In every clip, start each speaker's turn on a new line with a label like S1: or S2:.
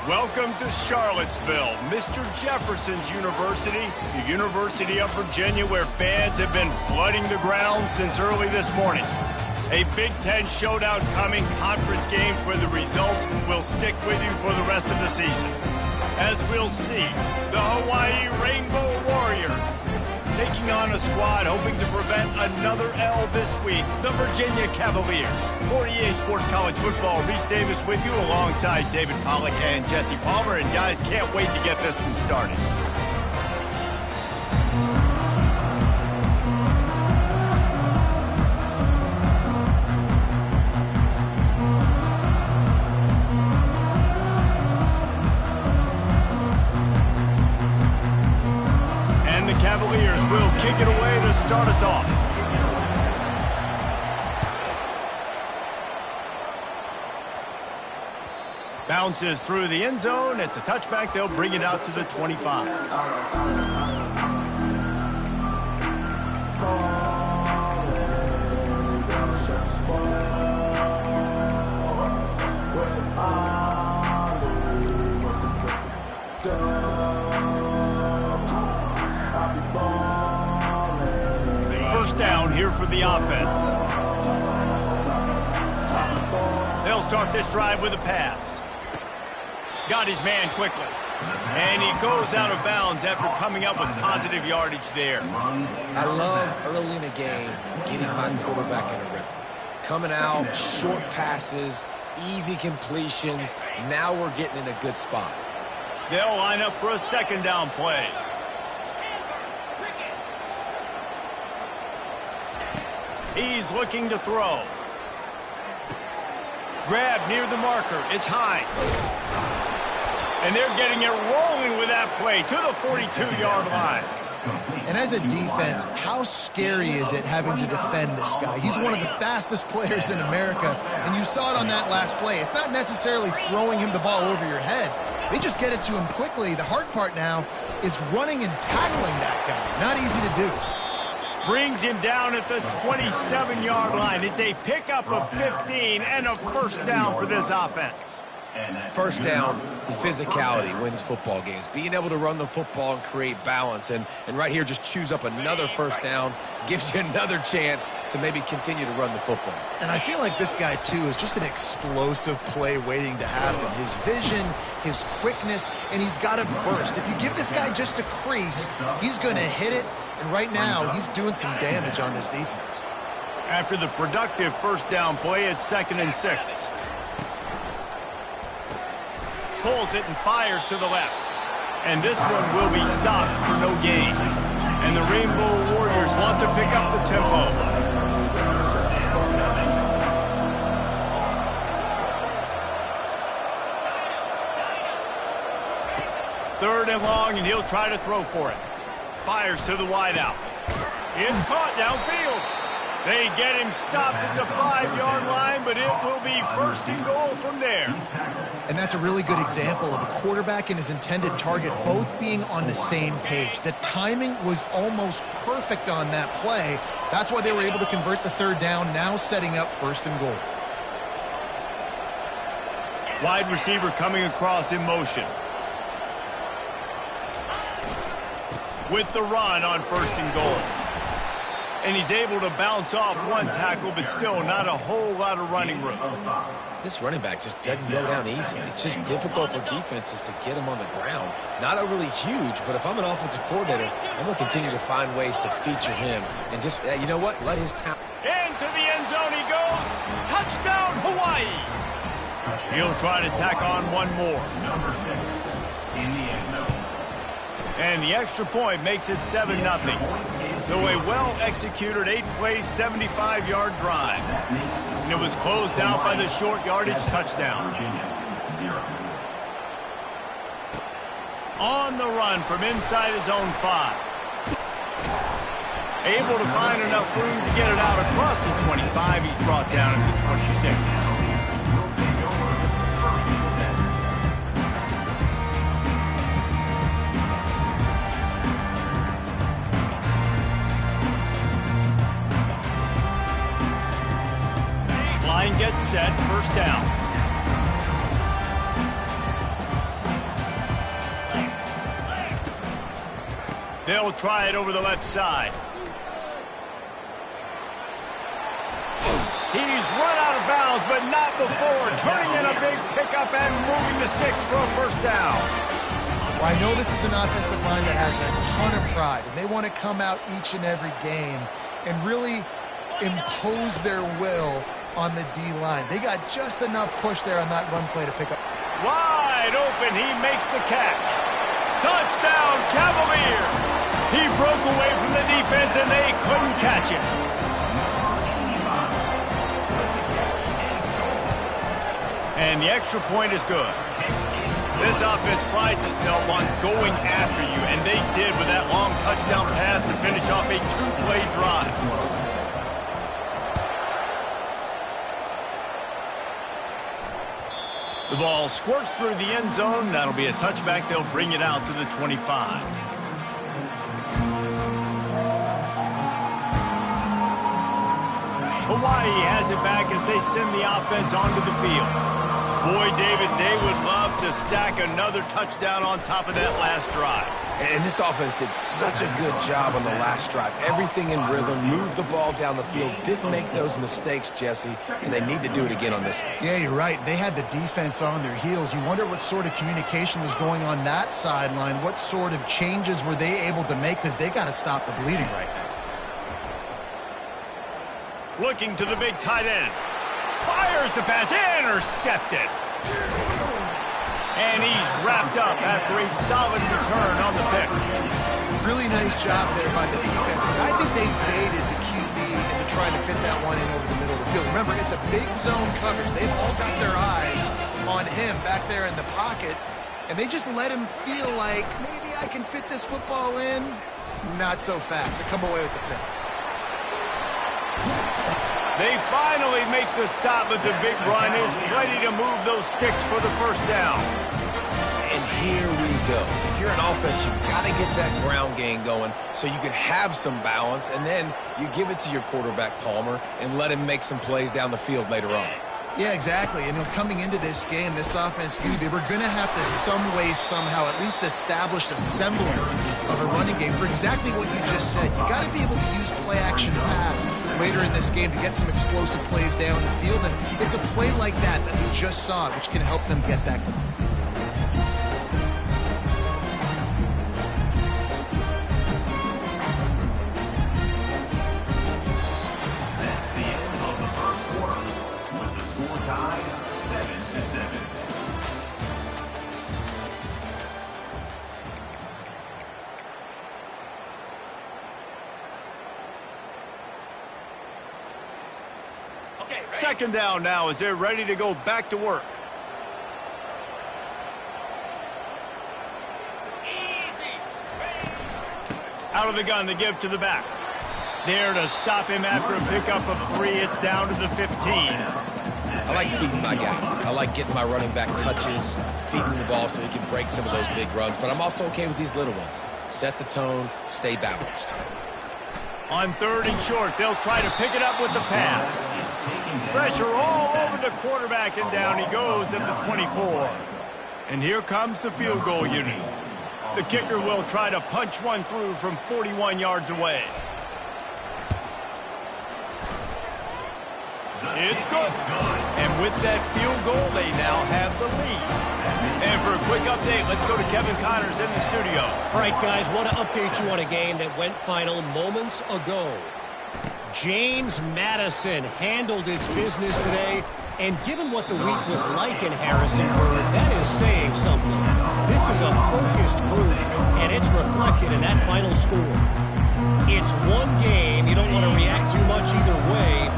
S1: Welcome to Charlottesville, Mr. Jefferson's University, the University of Virginia, where fans have been flooding the ground since early this morning. A Big Ten showdown coming, conference games where the results will stick with you for the rest of the season. As we'll see, the Hawaii Rainbow Warriors taking on a squad hoping to prevent another L this week, the Virginia Cavaliers. For EA Sports College Football, Reese Davis with you alongside David Pollack and Jesse Palmer. And guys, can't wait to get this one started. Cavaliers will kick it away to start us off. Bounces through the end zone. It's a touchback. They'll bring it out to the 25. First down here for the offense. They'll start this drive with a pass. Got his man quickly. And he goes out of bounds after coming up with positive yardage there.
S2: I love early in the game getting my quarterback in a rhythm. Coming out, short passes, easy completions. Now we're getting in a good spot.
S1: They'll line up for a second down play. He's looking to throw. Grab near the marker. It's high. And they're getting it rolling with that play to the 42-yard line.
S3: And as a defense, how scary is it having to defend this guy? He's one of the fastest players in America, and you saw it on that last play. It's not necessarily throwing him the ball over your head. They just get it to him quickly. The hard part now is running and tackling that guy. Not easy to do.
S1: Brings him down at the 27-yard line. It's a pickup of 15 and a first down for this offense.
S2: First down, physicality wins football games. Being able to run the football and create balance. And right here, just choose up another first down, gives you another chance to maybe continue to run the football.
S3: And I feel like this guy, too, is just an explosive play waiting to happen. His vision, his quickness, and he's got a burst. If you give this guy just a crease, he's going to hit it. And right now, he's doing some damage on this defense.
S1: After the productive first down play, it's 2nd and 6. Pulls it and fires to the left. And this one will be stopped for no gain. And the Rainbow Warriors want to pick up the tempo. Third and long, and he'll try to throw for it. Fires to the wideout. It's caught downfield. They get him stopped at the 5-yard line, but it will be 1st and goal from there.
S3: And that's a really good example of a quarterback and his intended target both being on the same page. The timing was almost perfect on that play. That's why they were able to convert the third down, now setting up 1st and goal.
S1: Wide receiver coming across in motion. With the run on 1st and goal. And he's able to bounce off one tackle, but still not a whole lot of running room.
S2: This running back just doesn't go down easily. It's just difficult for defenses to get him on the ground. Not overly huge, but if I'm an offensive coordinator, I'm going to continue to find ways to feature him. And just, you know what, let his talent.
S1: Into the end zone he goes. Touchdown, Hawaii. He'll try to tack on one more.
S4: Number 6 in the end zone.
S1: And the extra point makes it 7-0. So a well-executed 8-play, 75-yard drive. And it was closed out by the short yardage touchdown. On the run from inside his own 5. Able to find enough room to get it out across the 25. He's brought down at the 26. Line gets set, first down. They'll try it over the left side. He's run out of bounds, but not before turning in a big pickup and moving the sticks for a first down.
S3: Well, I know this is an offensive line that has a ton of pride, and they want to come out each and every game and really impose their will on the D-line. They got just enough push there on that run play to pick up.
S1: Wide open, he makes the catch. Touchdown, Cavaliers! He broke away from the defense, and they couldn't catch him. And the extra point is good. This offense prides itself on going after you, and they did with that long touchdown pass to finish off a two-play drive. The ball squirts through the end zone. That'll be a touchback. They'll bring it out to the 25. Hawaii has it back as they send the offense onto the field. Boy, David, they would love to stack another touchdown on top of that last drive.
S2: And this offense did such a good job on the last drive. Everything in rhythm, moved the ball down the field, didn't make those mistakes, Jesse, and they need to do it again on this one.
S3: Yeah, you're right. They had the defense on their heels. You wonder what sort of communication was going on that sideline. What sort of changes were they able to make, because they got to stop the bleeding right now.
S1: Looking to the big tight end. Fires the pass, intercepted. And he's wrapped up after a solid return on the pick.
S3: Really nice job there by the defense, because I think they baited the QB into trying to fit that one in over the middle of the field. Remember, it's a big zone coverage. They've all got their eyes on him back there in the pocket, and they just let him feel like, maybe I can fit this football in. Not so fast. They come away with the pick.
S1: They finally make the stop, but the big run is ready to move those sticks for the first down.
S2: And here we go. If you're an offense, you've got to get that ground game going so you can have some balance, and then you give it to your quarterback, Palmer, and let him make some plays down the field later on.
S3: Yeah, exactly. And coming into this game, this offense knew they were going to have to some way, somehow, at least establish a semblance of a running game for exactly what you just said. You got to be able to use play-action pass later in this game to get some explosive plays down the field. And it's a play like that we just saw, which can help them get that going.
S1: Second down now as they're ready to go back to work. Out of the gun to give to the back. There to stop him after a pickup of 3. It's down to the 15.
S2: I like feeding my guy. I like getting my running back touches, feeding the ball so he can break some of those big runs. But I'm also okay with these little ones. Set the tone, stay balanced.
S1: On 3rd and short, they'll try to pick it up with the pass. Pressure all over the quarterback, and down he goes at the 24. And here comes the field goal unit. The kicker will try to punch one through from 41 yards away. It's good. And with that field goal, they now have the lead. And for a quick update, let's go to Kevin Connors in the studio.
S5: All right, guys, want to update you on a game that went final moments ago. James Madison handled its business today, and given what the week was like in Harrisonburg, that is saying something. This is a focused group, and it's reflected in that final score. It's one game. You don't want to react too much either way,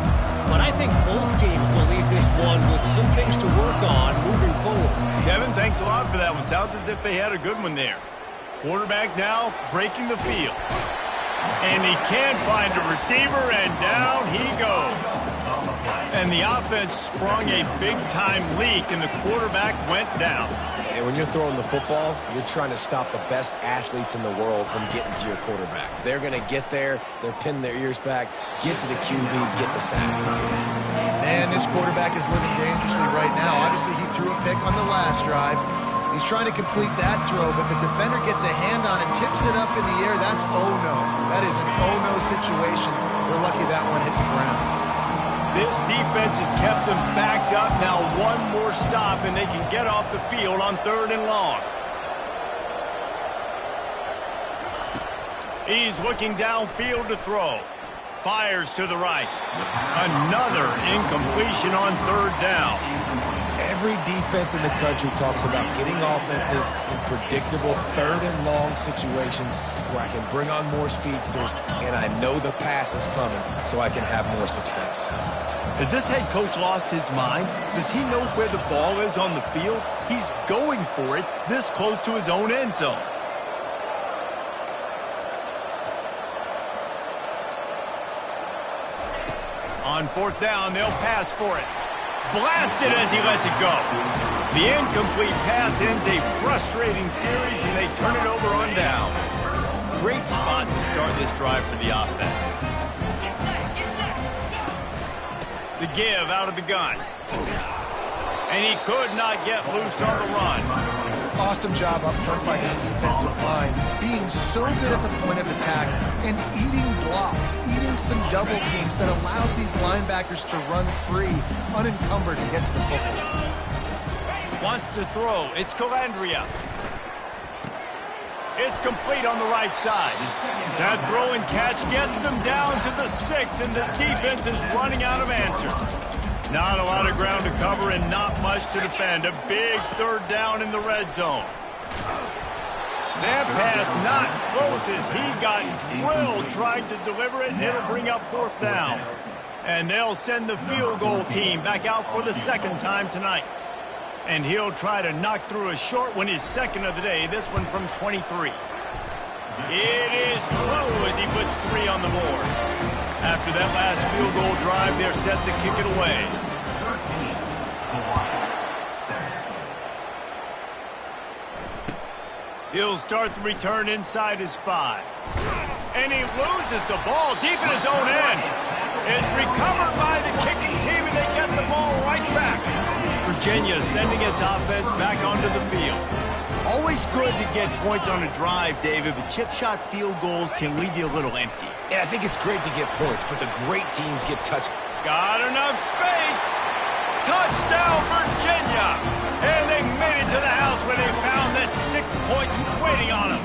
S5: but I think both teams will leave this one with some things to work on moving forward.
S1: Kevin, thanks a lot for that one. Sounds as if they had a good one there. Quarterback now breaking the field. And he can't find a receiver, and down he goes. And the offense sprung a big-time leak, and the quarterback went down.
S2: And when you're throwing the football, you're trying to stop the best athletes in the world from getting to your quarterback. They're going to get there. They're pinning their ears back, get to the QB, get the sack.
S3: Man, this quarterback is living dangerously right now. Obviously, he threw a pick on the last drive. He's trying to complete that throw, but the defender gets a hand on it, tips it up in the air. That's oh-no. That is an oh-no situation. We're lucky that one hit the ground.
S1: This defense has kept them backed up. Now one more stop, and they can get off the field on 3rd and long. He's looking downfield to throw. Fires to the right. Another incompletion on 3rd down.
S2: Every defense in the country talks about getting offenses in predictable 3rd and long situations where I can bring on more speedsters and I know the pass is coming so I can have more success.
S1: Has this head coach lost his mind? Does he know where the ball is on the field? He's going for it this close to his own end zone. On 4th down, they'll pass for it. Blasted as he lets it go. The incomplete pass ends a frustrating series, and they turn it over on downs. Great spot to start this drive for the offense. The give out of the gun. And he could not get loose on the run.
S3: Awesome job up front by this defensive line, being so good at the point of attack and eating blocks, eating some double teams that allows these linebackers to run free, unencumbered, and get to the football.
S1: Wants to throw. It's Calandria. It's complete on the right side. That throw and catch gets them down to the 6, and the defense is running out of answers. Not a lot of ground to cover and not much to defend. A big 3rd down in the red zone. That pass not close as he got drilled trying to deliver it, and it'll bring up 4th down. And they'll send the field goal team back out for the 2nd time tonight. And he'll try to knock through a short one, his 2nd of the day, this one from 23. It is true as he puts 3 on the board. After that last field goal drive, they're set to kick it away. He'll start the return inside his 5. And he loses the ball deep in his own end. It's recovered by the kicking team, and they get the ball right back. Virginia sending its offense back onto the field. Always good to get points on a drive, David, but chip shot field goals can leave you a little empty.
S2: And I think it's great to get points, but the great teams get touched.
S1: Got enough space. Touchdown, Virginia. And they made it to the house where they found that 6 points waiting on them.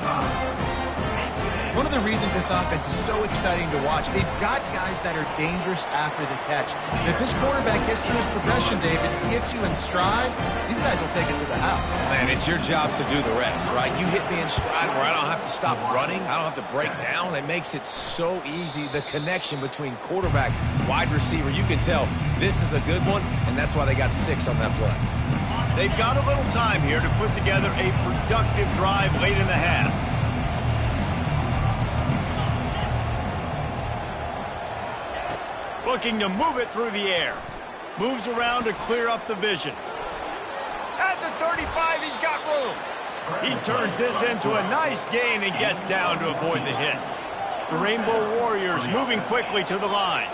S3: One of the reasons this offense is so exciting to watch, they've got guys that are dangerous after the catch. And if this quarterback gets through his progression, David, gets you in stride, these guys will take it to the house.
S2: Man, it's your job to do the rest, right? You hit me in stride where I don't have to stop running. I don't have to break down. It makes it so easy. The connection between quarterback, wide receiver, you can tell this is a good one, and that's why they got 6 on that play.
S1: They've got a little time here to put together a productive drive late in the half. Looking to move it through the air. Moves around to clear up the vision. At the 35, he's got room. He turns this into a nice gain and gets down to avoid the hit. The Rainbow Warriors moving quickly to the line.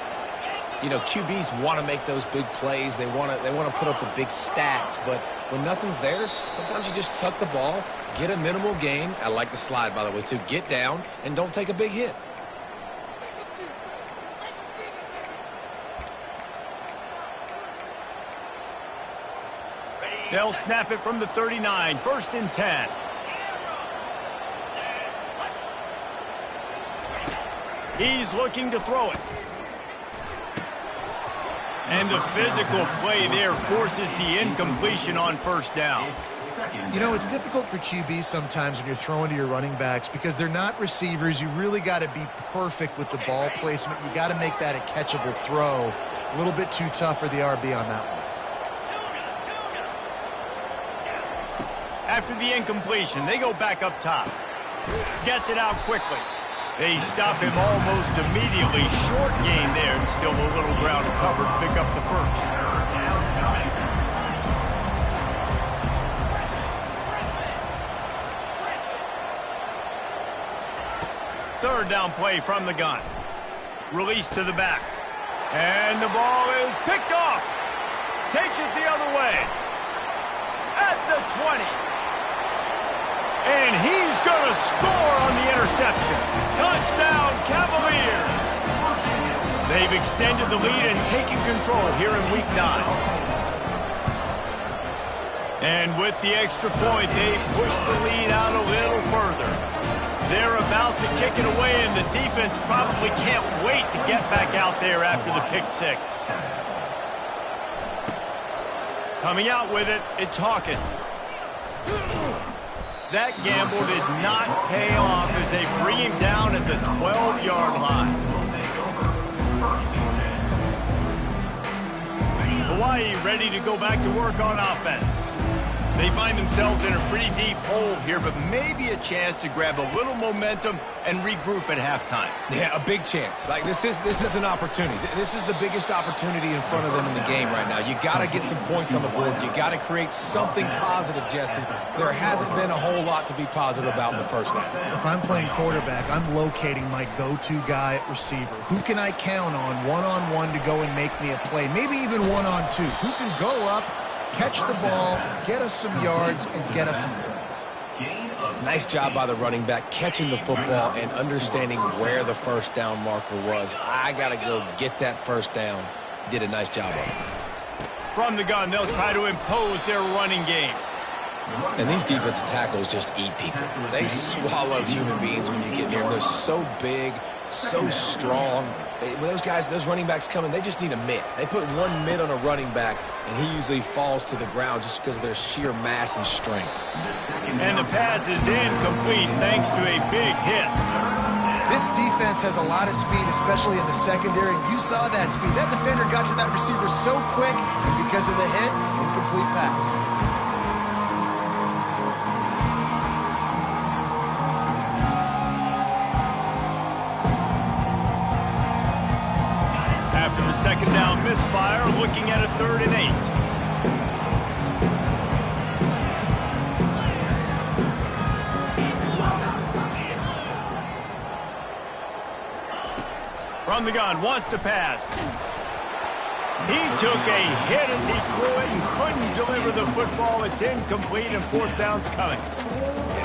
S2: You know, QBs want to make those big plays. They want to put up the big stats. But when nothing's there, sometimes you just tuck the ball, get a minimal gain. I like the slide, by the way, too. Get down and don't take a big hit.
S1: They'll snap it from the 39, 1st and 10. He's looking to throw it. And the physical play there forces the incompletion on 1st down.
S3: You know, it's difficult for QBs sometimes when you're throwing to your running backs because they're not receivers. You really got to be perfect with the ball placement. You got to make that a catchable throw. A little bit too tough for the RB on that one.
S1: After the incompletion, they go back up top. Gets it out quickly. They stop him almost immediately. Short gain there, and still a little ground to cover to pick up the 1st. Third down play from the gun. Release to the back. And the ball is picked off. Takes it the other way. At the 20. And he's going to score on the interception. Touchdown, Cavaliers. They've extended the lead and taken control here in Week 9. And with the extra point, they push the lead out a little further. They're about to kick it away, and the defense probably can't wait to get back out there after the pick six. Coming out with it, it's Hawkins. That gamble did not pay off as they bring him down at the 12-yard line. Hawaii ready to go back to work on offense. They find themselves in a pretty deep hole here, but maybe a chance to grab a little momentum and regroup at halftime.
S2: Yeah, a big chance. Like, this is an opportunity. This is the biggest opportunity in front of them in the game right now. You got to get some points on the board. You got to create something positive, Jesse. There hasn't been a whole lot to be positive about in the first half.
S3: If I'm playing quarterback, I'm locating my go-to guy at receiver. Who can I count on one-on-one to go and make me a play? Maybe even one-on-two. Who can go up, catch the ball, get us some yards, and get us some points?
S2: Nice job by the running back catching the football and understanding where the first down marker was. I got to go get that first down. Did a nice job of it.
S1: From the gun, they'll try to impose their running game.
S2: And these defensive tackles just eat people. They swallow human beings when you get near them. They're so big, so strong. When those guys, those running backs come in, they just need a mitt. They put one mitt on a running back, and he usually falls to the ground just because of their sheer mass and strength.
S1: And the pass is incomplete thanks to a big hit.
S3: This defense has a lot of speed, especially in the secondary. You saw that speed. That defender got to that receiver so quick, and because of the hit, incomplete pass.
S1: After the second down misfire, looking at a 3rd and 8. From the gun, wants to pass. He took a hit as he threw it and couldn't deliver the football. It's incomplete, and 4th down's coming.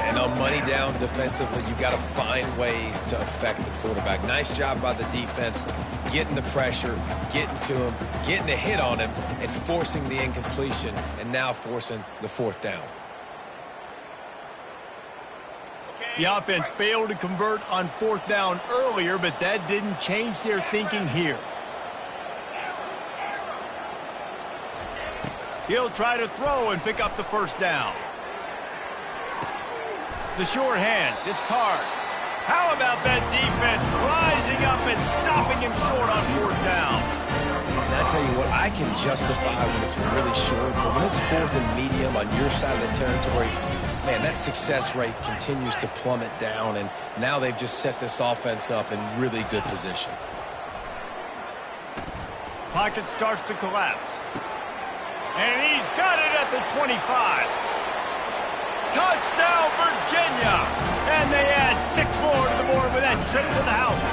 S2: And on money down defensively, you've got to find ways to affect the quarterback. Nice job by the defense, getting the pressure, getting to him, getting a hit on him, and forcing the incompletion, and now forcing the 4th down.
S1: The offense failed to convert on 4th down earlier, but that didn't change their thinking here. He'll try to throw and pick up the 1st down. The short hands, it's Card. How about that defense rising up and stopping him short on 4th down?
S2: And I tell you what, I can justify when it's really short, but when it's 4th and medium on your side of the territory, man, that success rate continues to plummet down, and now they've just set this offense up in really good position.
S1: Pocket starts to collapse. And he's got it at the 25. Touchdown, Virginia! And they add 6 more to the board with that trip to the house.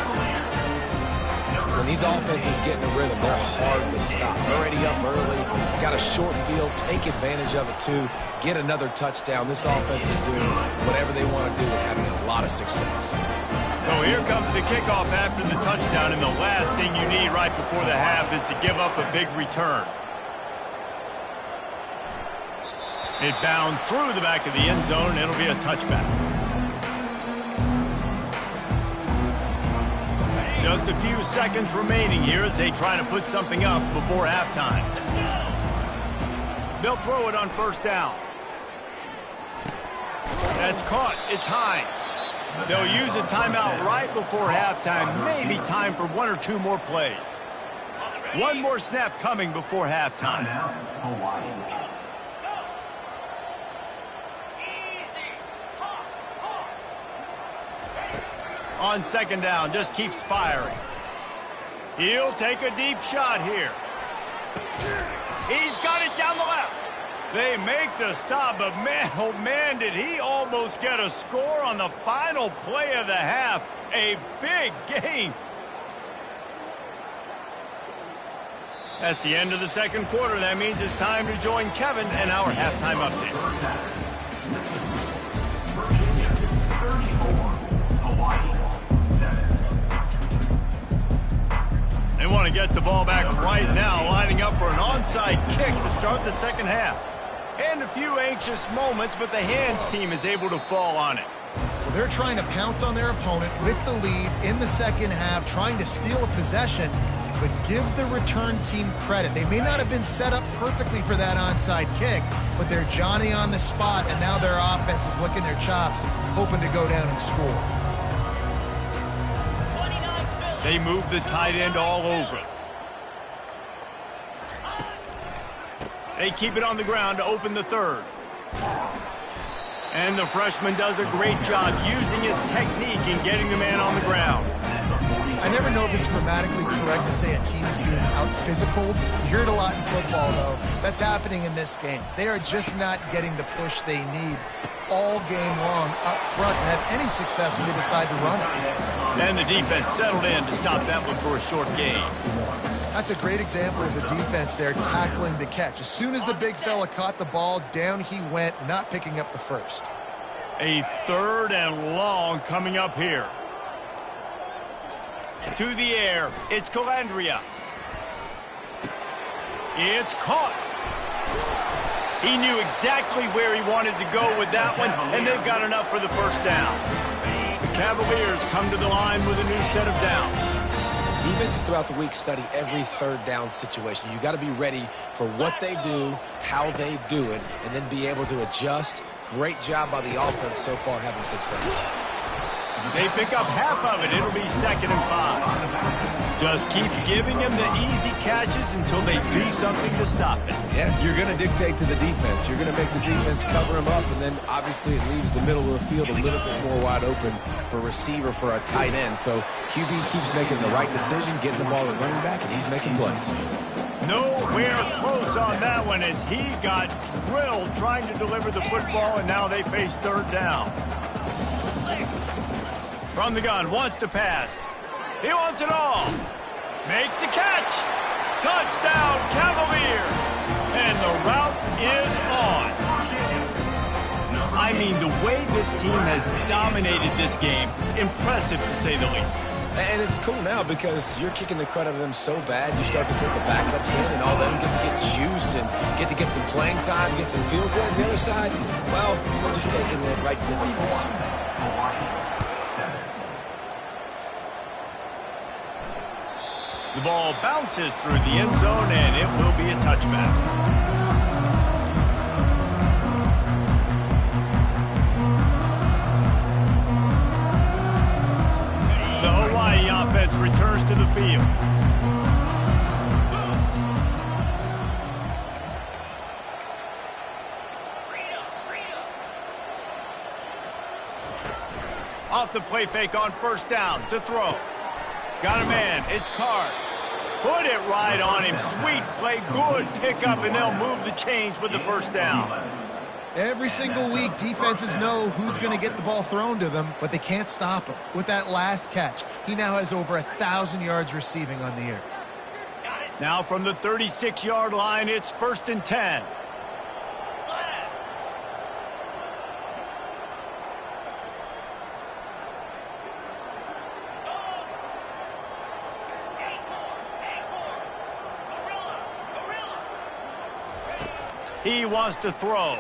S2: When these offenses get in a rhythm, they're hard to stop. Already up early, got a short field, take advantage of it too, get another touchdown. This offense is doing whatever they want to do and having a lot of success.
S1: So here comes the kickoff after the touchdown, and the last thing you need right before the half is to give up a big return. It bounds through the back of the end zone, and it'll be a touchback. Just a few seconds remaining here as they try to put something up before halftime. They'll throw it on 1st down. That's caught. It's Hines. They'll use a timeout right before halftime. Maybe time for 1 or 2 more plays. One more snap coming before halftime. On 2nd down, just keeps firing. He'll take a deep shot here. He's got it down the left. They make the stop, but man, oh man, did he almost get a score on the final play of the half. A big gain. That's the end of the 2nd quarter. That means it's time to join Kevin and our halftime update. to get the ball back right now, lining up for an onside kick to start the second half. And a few anxious moments, but the hands team is able to fall on it.
S3: Well, they're trying to pounce on their opponent with the lead in the second half, trying to steal a possession, but give the return team credit. They may not have been set up perfectly for that onside kick, but they're Johnny on the spot, and now their offense is licking their chops, hoping to go down and score.
S1: They move the tight end all over. They keep it on the ground to open the third. And the freshman does a great job using his technique in getting the man on the ground.
S3: I never know if it's grammatically correct to say a team is being out-physicaled. You hear it a lot in football, though. That's happening in this game. They are just not getting the push they need all game long up front to have any success when they decide to run it.
S1: And the defense settled in to stop that one for a short gain.
S3: That's a great example of the defense there tackling the catch. As soon as the big fella caught the ball, down he went, not picking up the first.
S1: A third and long coming up here. To the air, it's Calandria. It's caught. He knew exactly where he wanted to go with that one, and they've got enough for the first down. The Cavaliers come to the line with a new set of downs.
S2: Defenses throughout the week study every third down situation. You got to be ready for what they do, how they do it, and then be able to adjust. Great job by the offense so far having success.
S1: They pick up half of it. It'll be 2nd and 5. Just keep giving them the easy catches until they do something to stop it.
S2: Yeah, you're going to dictate to the defense. You're going to make the defense cover them up, and then obviously it leaves the middle of the field a little bit more wide open for receiver, for a tight end. So QB keeps making the right decision, getting the ball to running back, and he's making plays.
S1: Nowhere close on that one as he got drilled trying to deliver the football, and now they face third down. From the gun, wants to pass. He wants it all. Makes the catch. Touchdown, Cavalier. And the route is on. I mean, the way this team has dominated this game, impressive to say the least.
S2: And it's cool now because you're kicking the crud out of them so bad, you start to put the backups in, and all of them get to get juice and get to get some playing time, get some field goal. On the other side, well, we're just taking it right to the face.
S1: The ball bounces through the end zone, and it will be a touchback. The Hawaii offense returns to the field. Off the play fake on first down to throw. Got a man. It's Card. Put it right on him. Sweet play. Good pickup, and they'll move the chains with the first down.
S3: Every single week, defenses know who's going to get the ball thrown to them, but they can't stop him. With that last catch, he now has over 1,000 yards receiving on the year.
S1: Now from the 36-yard line, it's 1st and 10. He wants to throw.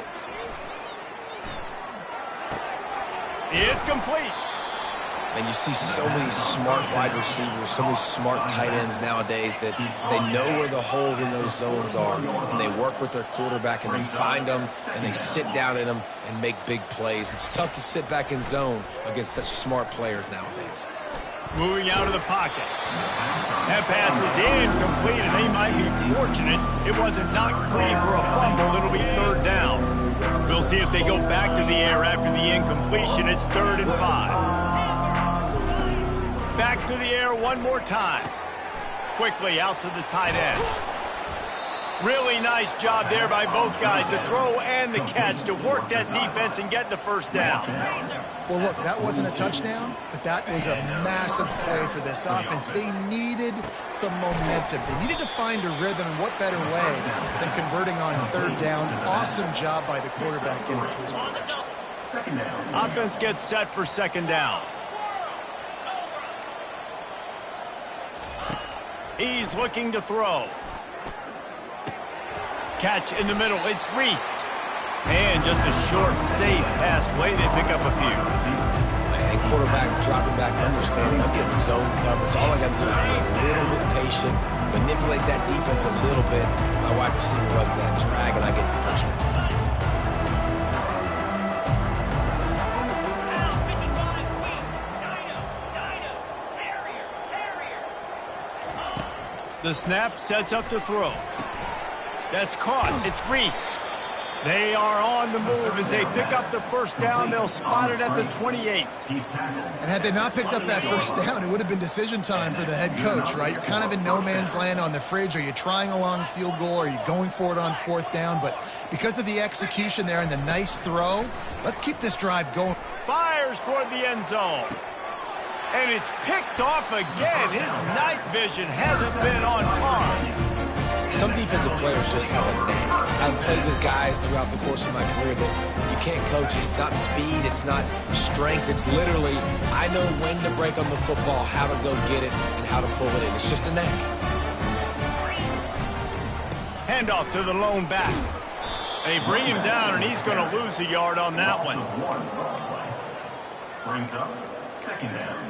S1: It's complete.
S2: And you see so many smart wide receivers, so many smart tight ends nowadays that they know where the holes in those zones are, and they work with their quarterback, and they find them, and they sit down in them and make big plays. It's tough to sit back in zone against such smart players nowadays.
S1: Moving out of the pocket. That pass is incomplete, and they might be fortunate it wasn't knocked free for a fumble. It'll be third down. We'll see if they go back to the air after the incompletion. It's 3rd and 5. Back to the air one more time. Quickly out to the tight end. Really nice job there by both guys to throw and the catch to work that defense and get the first down.
S3: Well, look, that wasn't a touchdown, but that was a massive play for this offense. They needed some momentum. They needed to find a rhythm, and what better way than converting on third down. Awesome job by the quarterback getting through his progression.
S1: Offense gets set for 2nd down. He's looking to throw. Catch in the middle. It's Reese. And just a short, safe pass play. They pick up a few.
S2: And quarterback dropping back, understanding I'm getting zone coverage. All I got to do is be a little bit patient, manipulate that defense a little bit. My wide receiver runs that drag, and I get the first down.
S1: The snap sets up to throw. That's caught. It's Reese. They are on the move as they pick up the first down. They'll spot it at the 28.
S3: And had they not picked up that first down, it would have been decision time for the head coach, right? You're kind of in no man's land on the fridge. Are you trying a long field goal? Are you going for it on fourth down? But because of the execution there and the nice throw, let's keep this drive going.
S1: Fires toward the end zone. And it's picked off again. His night vision hasn't been on par.
S2: Some defensive players just have a knack. I've played with guys throughout the course of my career that you can't coach it. It's not speed, it's not strength. It's literally, I know when to break on the football, how to go get it, and how to pull it in. It's just a knack.
S1: Handoff to the lone back. They bring him down, and he's going to lose a yard on that one.
S4: Brings up second down.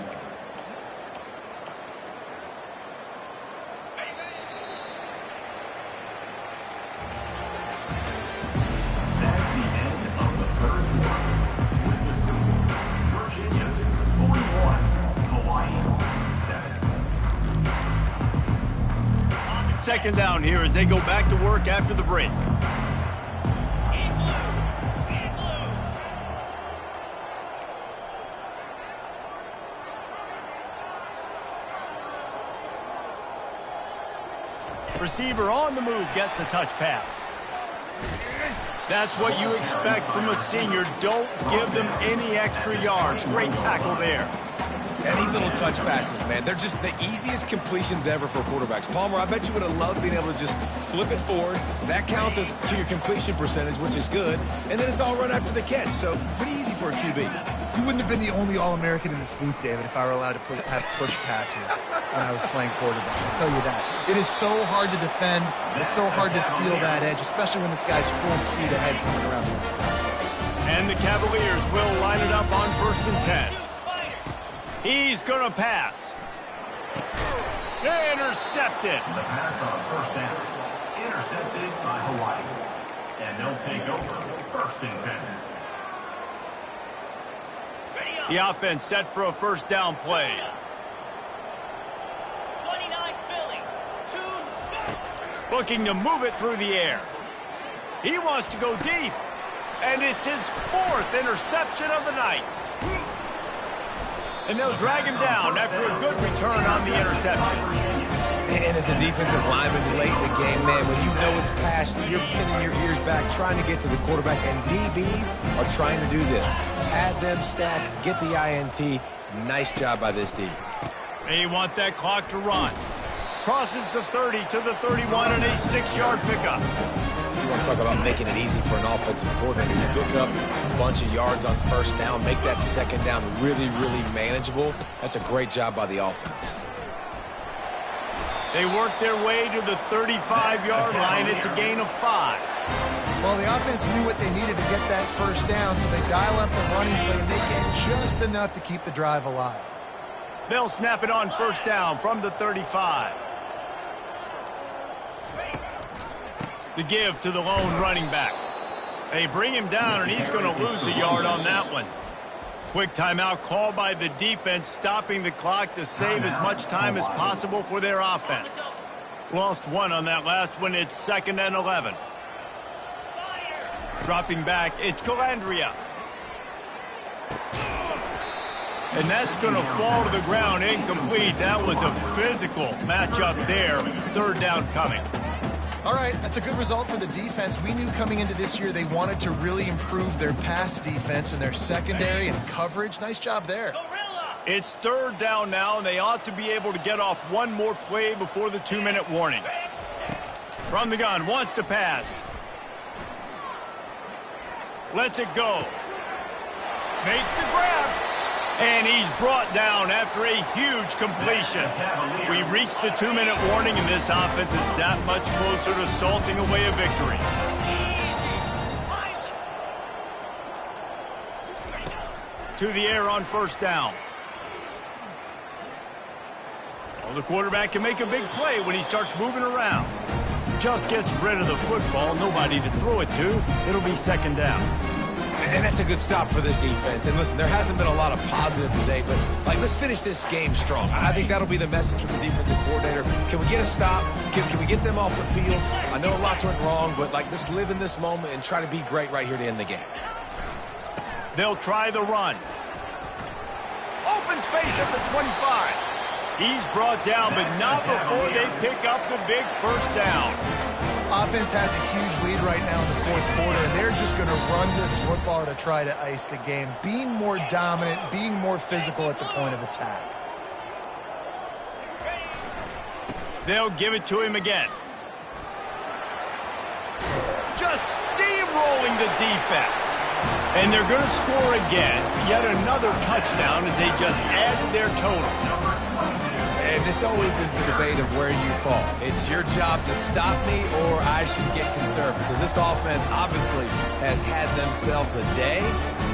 S1: Second down here as they go back to work after the break. Receiver on the move gets the touch pass. That's what you expect from a senior. Don't give them any extra yards. Great tackle there.
S2: And these little touch passes, man, they're just the easiest completions ever for quarterbacks. Palmer, I bet you would have loved being able to just flip it forward. That counts as to your completion percentage, which is good. And then it's all run after the catch, so pretty easy for a QB.
S3: You wouldn't have been the only All-American in this booth, David, if I were allowed to have push passes when I was playing quarterback. I'll tell you that. It is so hard to defend. It's so hard to seal that edge, especially when this guy's full speed ahead coming around the outside.
S1: And the Cavaliers will line it up on 1st and 10. He's going to pass. Intercepted.
S4: The pass on first down. Intercepted by Hawaii. And they'll take over 1st and 10.
S1: The offense set for a first down play.
S6: 29 Philly. 2.
S1: Looking to move it through the air. He wants to go deep. And it's his 4th interception of the night. And they'll drag him down after a good return on the interception.
S2: And as a defensive lineman late in the game, man, when you know it's past, you're pinning your ears back, trying to get to the quarterback, and DBs are trying to do this. Pad them stats, get the INT. Nice job by this D.
S1: They want that clock to run. Crosses the 30 to the 31 and a 6-yard pickup.
S2: You want to talk about making it easy for an offensive coordinator. You pick up a bunch of yards on first down, make that second down really, really manageable. That's a great job by the offense.
S1: They work their way to the 35-yard line. It's a gain of 5.
S3: Well, the offense knew what they needed to get that first down, so they dial up the running play and they get just enough to keep the drive alive.
S1: They'll snap it on first down from the 35. The give to the lone running back. They bring him down, and he's going to lose a yard on that one. Quick timeout called by the defense, stopping the clock to save as much time as possible for their offense. Lost 1 on that last one. It's 2nd and 11. Dropping back, it's Calandria. And that's going to fall to the ground incomplete. That was a physical matchup there. 3rd down coming.
S3: All right, that's a good result for the defense. We knew coming into this year they wanted to really improve their pass defense and their secondary and coverage. Nice job there.
S1: It's 3rd down now, and they ought to be able to get off one more play before the 2-minute warning. From the gun, wants to pass. Lets it go. Makes the grab. And he's brought down after a huge completion. We've reached the 2-minute warning, and this offense is that much closer to salting away a victory. To the air on first down. Well, the quarterback can make a big play when he starts moving around. Just gets rid of the football, nobody to throw it to. It'll be second down.
S2: And that's a good stop for this defense. And listen, there hasn't been a lot of positive today, but let's finish this game strong. I think that'll be the message from the defensive coordinator. Can we get a stop? Can we get them off the field? I know lots went wrong, but let's live in this moment and try to be great right here to end the game.
S1: They'll try the run. Open space at the 25. He's brought down, but not before they pick up the big first down.
S3: Offense has a huge lead right now in the fourth quarter, and they're just going to run this football to try to ice the game, being more dominant, being more physical at the point of attack.
S1: They'll give it to him again. Just steamrolling the defense. And they're going to score again. Yet another touchdown as they just add their total.
S2: And this always is the debate of where you fall. It's your job to stop me, or I should get concerned, because this offense obviously has had themselves a day,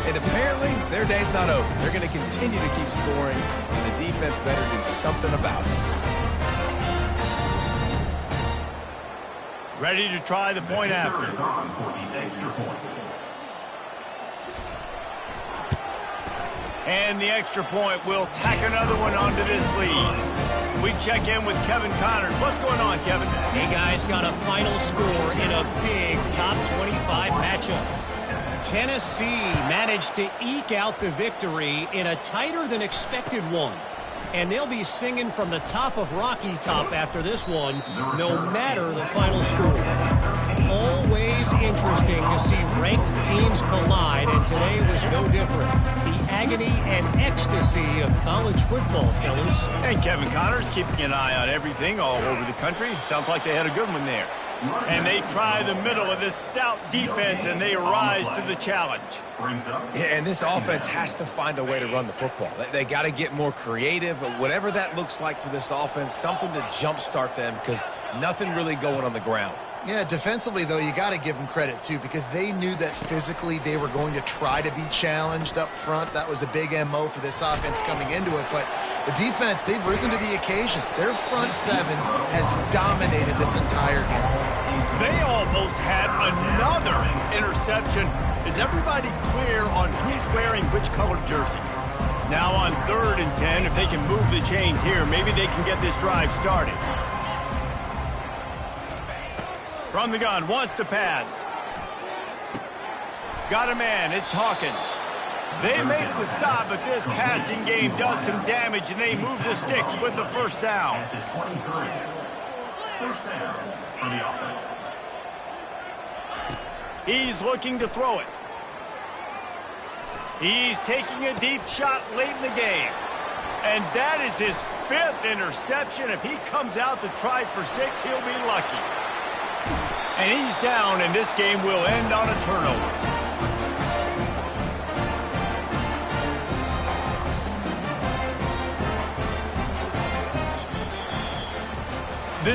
S2: and apparently their day's not over. They're going to continue to keep scoring, and the defense better do something about it.
S1: Ready to try the point after. And the extra point will tack another one onto this lead. We check in with Kevin Connors. What's going on, Kevin?
S5: Hey, guys, got a final score in a big top 25 matchup. Tennessee managed to eke out the victory in a tighter-than-expected one. And they'll be singing from the top of Rocky Top after this one, no matter the final score. Always interesting to see ranked teams collide, and today was no different. The agony and ecstasy of college football, fellas.
S1: And Kevin Connors keeping an eye on everything all over the country. Sounds like they had a good one there. And they try the middle of this stout defense, and they rise to the challenge.
S2: Yeah, and this offense has to find a way to run the football. They got to get more creative, whatever that looks like for this offense, something to jumpstart them, because nothing really going on the ground.
S3: Yeah, defensively, though, you got to give them credit, too, because they knew that physically they were going to try to be challenged up front. That was a big MO for this offense coming into it. But the defense, they've risen to the occasion. Their front seven has dominated this entire game.
S1: They almost had another interception. Is everybody clear on who's wearing which colored jerseys? Now on 3rd and 10, if they can move the chains here, maybe they can get this drive started. From the gun, wants to pass. Got a man, it's Hawkins. They make the stop, but this passing game does some damage, and they move the sticks with the first down.
S4: First down for the offense.
S1: He's looking to throw it. He's taking a deep shot late in the game. And that is his 5th interception. If he comes out to try for 6, he'll be lucky. And he's down, and this game will end on a turnover.